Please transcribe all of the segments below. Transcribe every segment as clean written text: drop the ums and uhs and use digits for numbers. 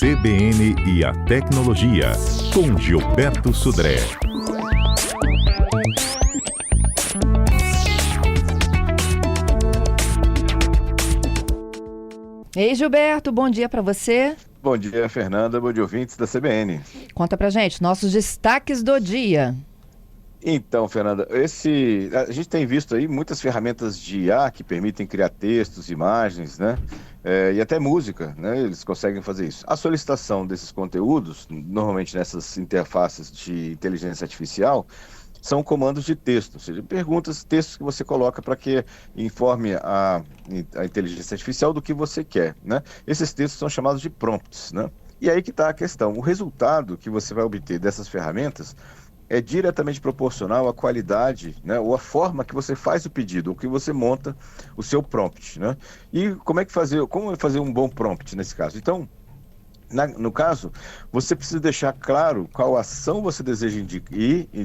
CBN e a Tecnologia, com Gilberto Sudré. Ei, Gilberto, bom dia para você. Bom dia, Fernanda. Bom dia, ouvintes da CBN. Conta pra gente, nossos destaques do dia. Então, Fernanda, a gente tem visto aí muitas ferramentas de IA que permitem criar textos, imagens, né? E até música, né? Eles conseguem fazer isso. A solicitação desses conteúdos, normalmente nessas interfaces de inteligência artificial, são comandos de texto, ou seja, perguntas, textos que você coloca para que informe a inteligência artificial do que você quer, né? Esses textos são chamados de prompts, né? E aí que está a questão. O resultado que você vai obter dessas ferramentas é diretamente proporcional à qualidade, né, ou à forma que você faz o pedido, ou que você monta o seu prompt, né? E como fazer um bom prompt nesse caso? Então, no caso, você precisa deixar claro qual ação você deseja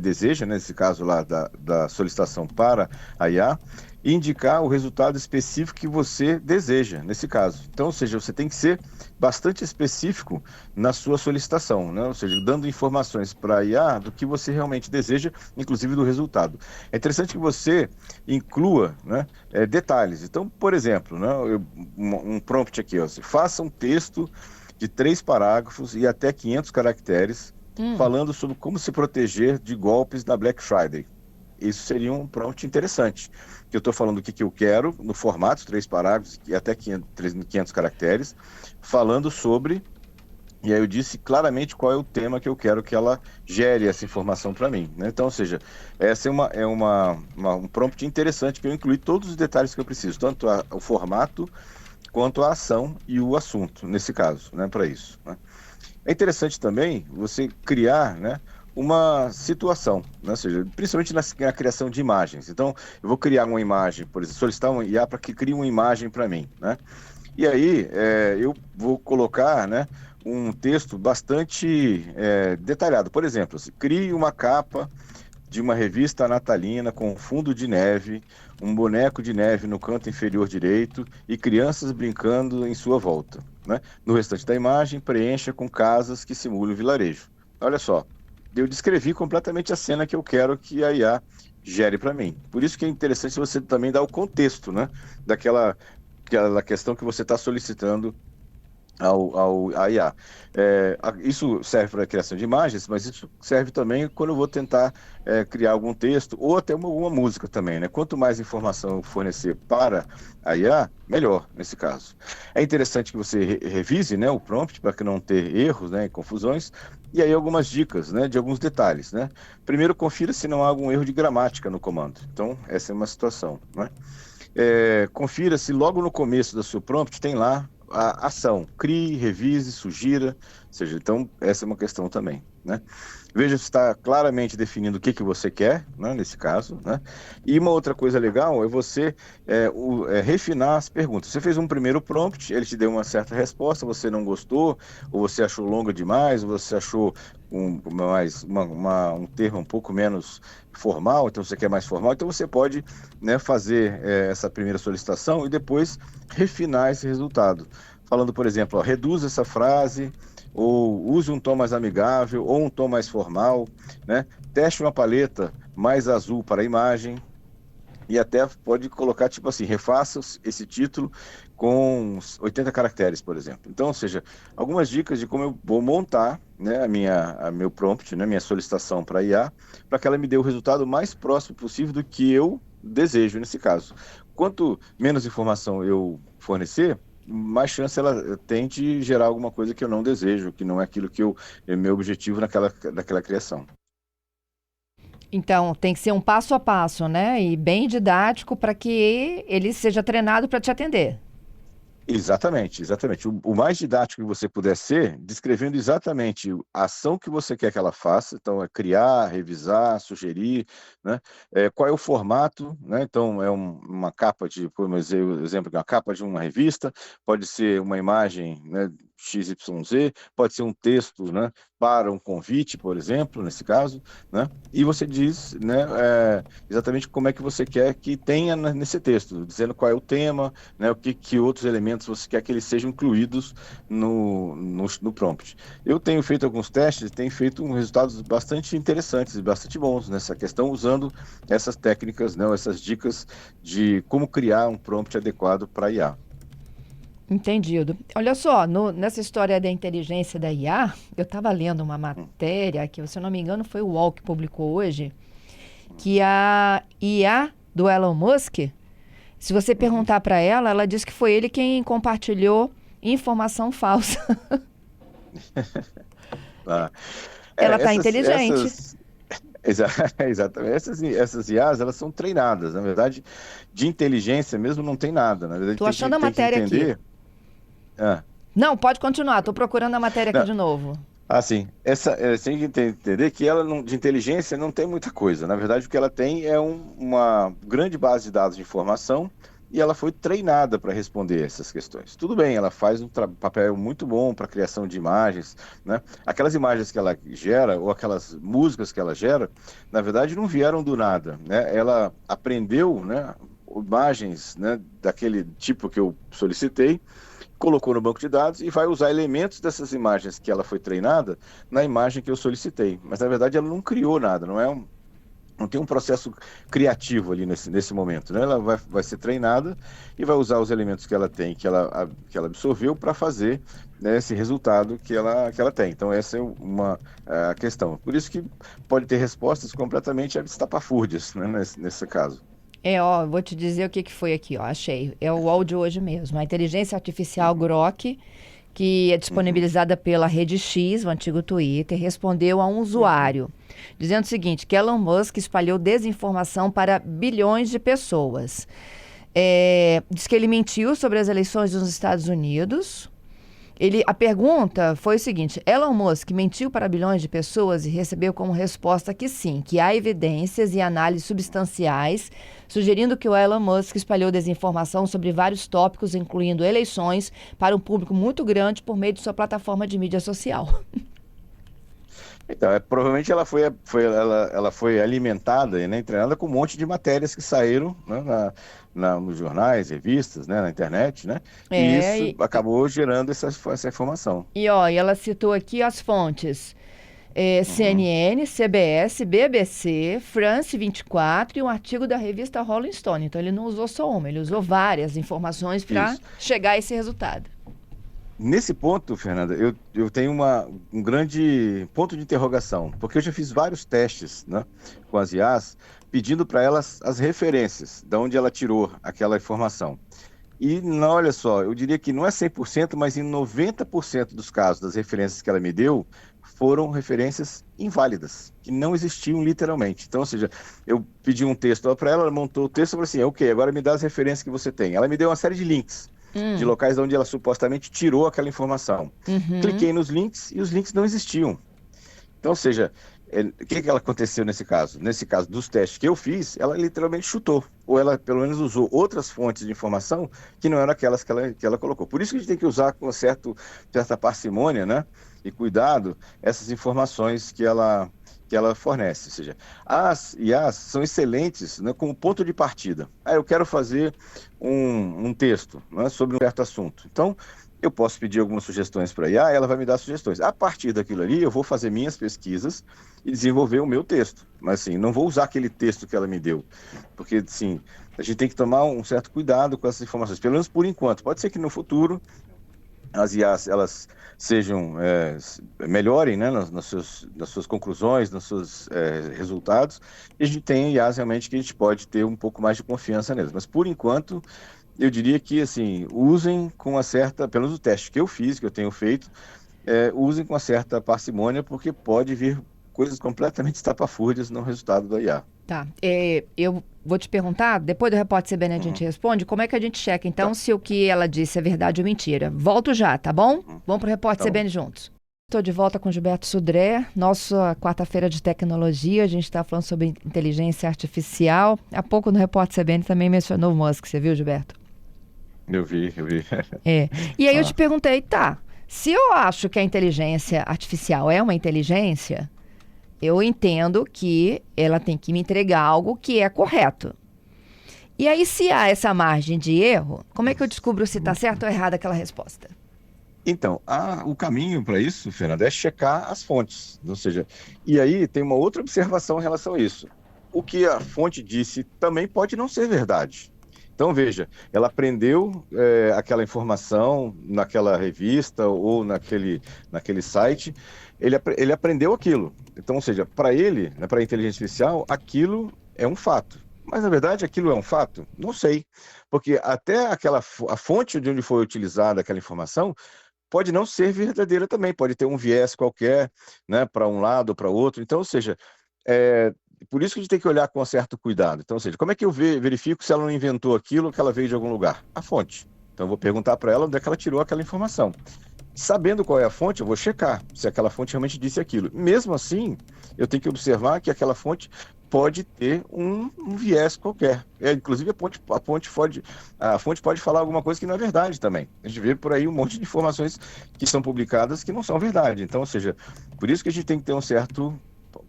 deseja, nesse caso lá da solicitação para a IA, e indicar o resultado específico que você deseja, nesse caso. Então, ou seja, você tem que ser bastante específico na sua solicitação, né? Ou seja, dando informações para a IA do que você realmente deseja, inclusive do resultado. É interessante que você inclua, né, detalhes. Então, por exemplo, né, um prompt aqui, ó, faça um texto de 3 parágrafos e até 500 caracteres, falando sobre como se proteger de golpes na Black Friday. Isso seria um prompt interessante, que eu estou falando o que eu quero, no formato, 3 parágrafos e até 500 caracteres, falando sobre, e aí eu disse claramente qual é o tema que eu quero que ela gere essa informação para mim, né? Então, ou seja, essa é um prompt interessante, que eu incluí todos os detalhes que eu preciso, tanto o formato, quanto a ação e o assunto, nesse caso, né, para isso, né? É interessante também você criar, né, uma situação, né, ou seja, principalmente na criação de imagens. Então, eu vou criar uma imagem, por exemplo, solicitar um IA para que crie uma imagem para mim, né? E aí, eu vou colocar, né, um texto bastante detalhado. Por exemplo, crie uma capa de uma revista natalina com fundo de neve, um boneco de neve no canto inferior direito e crianças brincando em sua volta, né? No restante da imagem, preencha com casas que simulem o vilarejo. Olha só, eu descrevi completamente a cena que eu quero que a IA gere para mim. Por isso que é interessante você também dar o contexto, né, daquela questão que você está solicitando à IA. Isso serve para a criação de imagens, mas isso serve também quando eu vou tentar criar algum texto ou até alguma música também, né? Quanto mais informação eu fornecer para a IA, melhor nesse caso. É interessante que você revise, né, o prompt para que não ter erros, né, e confusões, e aí algumas dicas, né, de alguns detalhes, né? Primeiro, confira se não há algum erro de gramática no comando. Então, essa é uma situação, né? Confira se logo no começo do seu prompt tem lá a ação, crie, revise, sugira, ou seja, então essa é uma questão também, né? Veja se está claramente definindo o que você quer, né, nesse caso, né? E uma outra coisa legal é você refinar as perguntas. Você fez um primeiro prompt, ele te deu uma certa resposta, você não gostou, ou você achou longa demais, ou você achou um termo um pouco menos formal, então você quer mais formal, então você pode, né, fazer essa primeira solicitação e depois refinar esse resultado. Falando, por exemplo, ó, reduza essa frase, ou use um tom mais amigável, ou um tom mais formal, né? Teste uma paleta mais azul para a imagem, e até pode colocar, tipo assim, refaça esse título com 80 caracteres, por exemplo. Então, ou seja, algumas dicas de como eu vou montar, né, meu prompt, né, minha solicitação para a IA, para que ela me dê o resultado mais próximo possível do que eu desejo nesse caso. Quanto menos informação eu fornecer, mais chance ela tem de gerar alguma coisa que eu não desejo, que não é aquilo que é meu objetivo naquela criação. Então, tem que ser um passo a passo, né? E bem didático para que ele seja treinado para te atender. Exatamente, exatamente. O mais didático que você puder ser, descrevendo exatamente a ação que você quer que ela faça, então é criar, revisar, sugerir, né? Qual é o formato, né? Então é uma capa como exemplo, uma capa de uma revista, pode ser uma imagem, né, XYZ, pode ser um texto, né, para um convite, por exemplo, nesse caso, né, e você diz, né, exatamente como é que você quer que tenha nesse texto, dizendo qual é o tema, né, o que outros elementos você quer que eles sejam incluídos no prompt. Eu tenho feito alguns testes, tenho feito resultados bastante interessantes e bastante bons nessa questão, usando essas técnicas, né, essas dicas de como criar um prompt adequado para IA. Entendido. Olha só, nessa história da inteligência da IA, eu estava lendo uma matéria que, se eu não me engano, foi o UOL que publicou hoje, que a IA do Elon Musk, se você perguntar para ela, ela diz que foi ele quem compartilhou informação falsa. Ela está inteligente. Exatamente. Essas IAs, elas são treinadas. Na verdade, de inteligência mesmo não tem nada. Na verdade, Estou achando a matéria aqui. Não, pode continuar. Estou procurando a matéria aqui de novo. Sim. Você tem que entender que ela de inteligência não tem muita coisa. Na verdade, o que ela tem é uma grande base de dados de informação e ela foi treinada para responder essas questões. Tudo bem, ela faz um papel muito bom para a criação de imagens, né? Aquelas imagens que ela gera, ou aquelas músicas que ela gera, na verdade não vieram do nada, né? Ela aprendeu, né, imagens, né, daquele tipo que eu solicitei, colocou no banco de dados e vai usar elementos dessas imagens que ela foi treinada na imagem que eu solicitei. Mas, na verdade, ela não criou nada, não tem um processo criativo ali nesse momento, né? Ela vai ser treinada e vai usar os elementos que ela tem, que ela absorveu para fazer, né, esse resultado que ela tem. Então, essa é a questão. Por isso que pode ter respostas completamente estapafúrdias, né, nesse caso. Vou te dizer o que foi aqui, achei. É o UOL de hoje mesmo. A inteligência artificial Grok, que é disponibilizada pela Rede X, o antigo Twitter, respondeu a um usuário, dizendo o seguinte, que Elon Musk espalhou desinformação para bilhões de pessoas. Diz que ele mentiu sobre as eleições dos Estados Unidos. A pergunta foi o seguinte: Elon Musk mentiu para bilhões de pessoas e recebeu como resposta que sim, que há evidências e análises substanciais sugerindo que o Elon Musk espalhou desinformação sobre vários tópicos, incluindo eleições, para um público muito grande por meio de sua plataforma de mídia social. Então, provavelmente ela foi alimentada, né, treinada com um monte de matérias que saíram, né, nos jornais, revistas, né, na internet, né? E isso acabou gerando essa informação. E ela citou aqui as fontes: CNN, CBS, BBC, France 24 e um artigo da revista Rolling Stone. Então ele não usou só uma, ele usou várias informações para chegar a esse resultado. Nesse ponto, Fernanda, eu tenho um grande ponto de interrogação, porque eu já fiz vários testes, né, com as IAs, pedindo para elas as referências, de onde ela tirou aquela informação. E, olha só, eu diria que não é 100%, mas em 90% dos casos das referências que ela me deu, foram referências inválidas, que não existiam literalmente. Então, ou seja, eu pedi um texto para ela montou o texto e falou assim, ok, agora me dá as referências que você tem. Ela me deu uma série de links, de locais de onde ela supostamente tirou aquela informação. Cliquei nos links e os links não existiam. Então, ou seja, o que aconteceu nesse caso? Nesse caso dos testes que eu fiz, ela literalmente chutou. Ou ela, pelo menos, usou outras fontes de informação que não eram aquelas que ela colocou. Por isso que a gente tem que usar com certa parcimônia, né, e cuidado, essas informações que ela fornece. Ou seja, as IAs são excelentes, né, como ponto de partida. Eu quero fazer um texto, né, sobre um certo assunto. Então, eu posso pedir algumas sugestões para a IA, ela vai me dar sugestões. A partir daquilo ali, eu vou fazer minhas pesquisas e desenvolver o meu texto. Mas, assim, não vou usar aquele texto que ela me deu. Porque, assim, a gente tem que tomar um certo cuidado com essas informações, pelo menos por enquanto. Pode ser que no futuro as IAs, elas melhorem, né, nas suas conclusões, nos seus resultados, e a gente tem IAs realmente que a gente pode ter um pouco mais de confiança nelas. Mas, por enquanto, eu diria que, assim, usem com uma certa, pelo menos o teste que eu fiz, que eu tenho feito, usem com uma certa parcimônia, porque pode vir coisas completamente estapafúrdias no resultado da IA. Tá. Eu vou te perguntar, depois do Repórter CBN a gente responde, como é que a gente checa, então, se o que ela disse é verdade ou mentira. Volto já, tá bom? Vamos pro Repórter CBN juntos. Estou de volta com Gilberto Sudré, nossa quarta-feira de tecnologia, a gente está falando sobre inteligência artificial. Há pouco no Repórter CBN também mencionou o Musk, você viu, Gilberto? Eu vi. E aí eu te perguntei, Se eu acho que a inteligência artificial é uma inteligência, eu entendo que ela tem que me entregar algo que é correto. E aí, se há essa margem de erro, como é que eu descubro se está certo ou errada aquela resposta? Então, o caminho para isso, Fernanda, é checar as fontes. Ou seja, e aí tem uma outra observação em relação a isso. O que a fonte disse também pode não ser verdade. Então, veja, ela aprendeu aquela informação naquela revista ou naquele site, ele aprendeu aquilo. Então, ou seja, para ele, né, para a inteligência artificial, aquilo é um fato. Mas, na verdade, aquilo é um fato? Não sei. Porque até a fonte de onde foi utilizada aquela informação pode não ser verdadeira também, pode ter um viés qualquer, né, para um lado ou para outro. Então, ou seja, por isso que a gente tem que olhar com certo cuidado. Então, ou seja, como é que eu verifico se ela não inventou aquilo ou que ela veio de algum lugar? A fonte. Então, eu vou perguntar para ela onde é que ela tirou aquela informação. Sabendo qual é a fonte, eu vou checar se aquela fonte realmente disse aquilo. Mesmo assim, eu tenho que observar que aquela fonte pode ter um viés qualquer. Inclusive, a fonte pode falar alguma coisa que não é verdade também. A gente vê por aí um monte de informações que são publicadas que não são verdade. Então, ou seja, por isso que a gente tem que ter um certo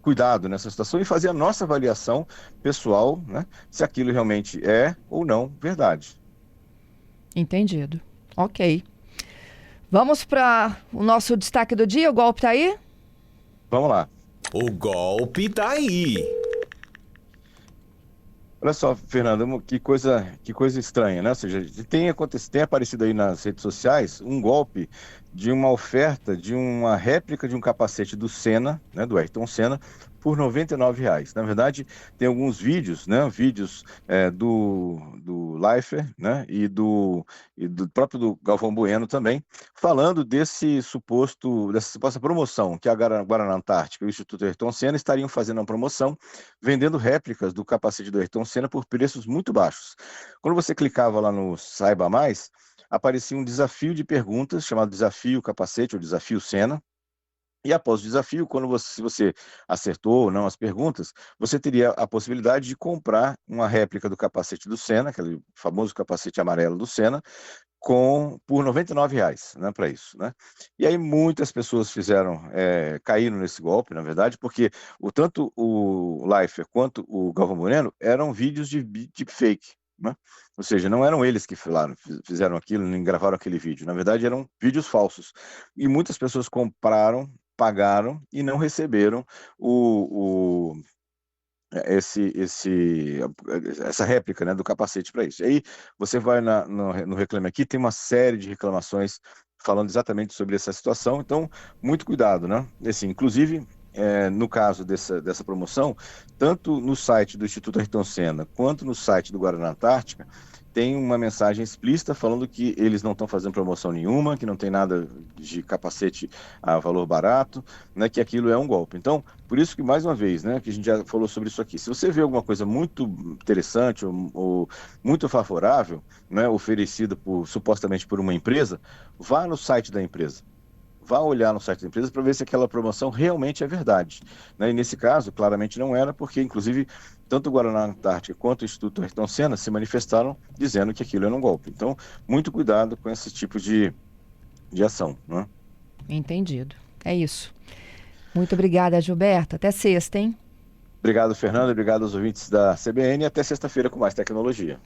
cuidado nessa situação e fazer a nossa avaliação pessoal, né, se aquilo realmente é ou não verdade. Entendido. Ok. Vamos para o nosso destaque do dia, o golpe tá aí? Vamos lá. O golpe tá aí. Olha só, Fernando, que coisa estranha, né? Ou seja, tem aparecido aí nas redes sociais um golpe de uma oferta de uma réplica de um capacete do Senna, né, do Ayrton Senna, por R$ 99. Na verdade, tem alguns vídeos, né, do Leifert, né, e do próprio do Galvão Bueno também, falando dessa suposta promoção que a Guaraná Antártica e o Instituto Ayrton Senna estariam fazendo uma promoção, vendendo réplicas do capacete do Ayrton Senna por preços muito baixos. Quando você clicava lá no Saiba Mais, aparecia um desafio de perguntas, chamado Desafio Capacete ou Desafio Senna. E após o desafio, se você acertou ou não as perguntas, você teria a possibilidade de comprar uma réplica do capacete do Senna, aquele famoso capacete amarelo do Senna, por R$ 99, né, para isso, né? E aí muitas pessoas caíram nesse golpe, na verdade, porque tanto o Leifert quanto o Galvão Bueno eram vídeos de deepfake, né? Ou seja, não eram eles que fizeram aquilo, nem gravaram aquele vídeo. Na verdade, eram vídeos falsos. E muitas pessoas compraram, pagaram e não receberam essa réplica, né, do capacete para isso. E aí você vai no Reclame Aqui, tem uma série de reclamações falando exatamente sobre essa situação. Então, muito cuidado, né? Assim, inclusive, no caso dessa promoção, tanto no site do Instituto Ayrton Senna quanto no site do Guaraná Antártica, tem uma mensagem explícita falando que eles não estão fazendo promoção nenhuma, que não tem nada de capacete a valor barato, né, que aquilo é um golpe. Então, por isso que, mais uma vez, né, que a gente já falou sobre isso aqui, se você vê alguma coisa muito interessante ou muito favorável, né, oferecida supostamente por uma empresa, vá no site da empresa. Vá olhar no site da empresa para ver se aquela promoção realmente é verdade, né? E nesse caso, claramente não era, porque, inclusive, tanto o Guaraná Antártica quanto o Instituto Ayrton Senna se manifestaram dizendo que aquilo era um golpe. Então, muito cuidado com esse tipo de ação, né? Entendido. É isso. Muito obrigada, Gilberto. Até sexta, hein? Obrigado, Fernando. Obrigado aos ouvintes da CBN. E até sexta-feira com mais tecnologia.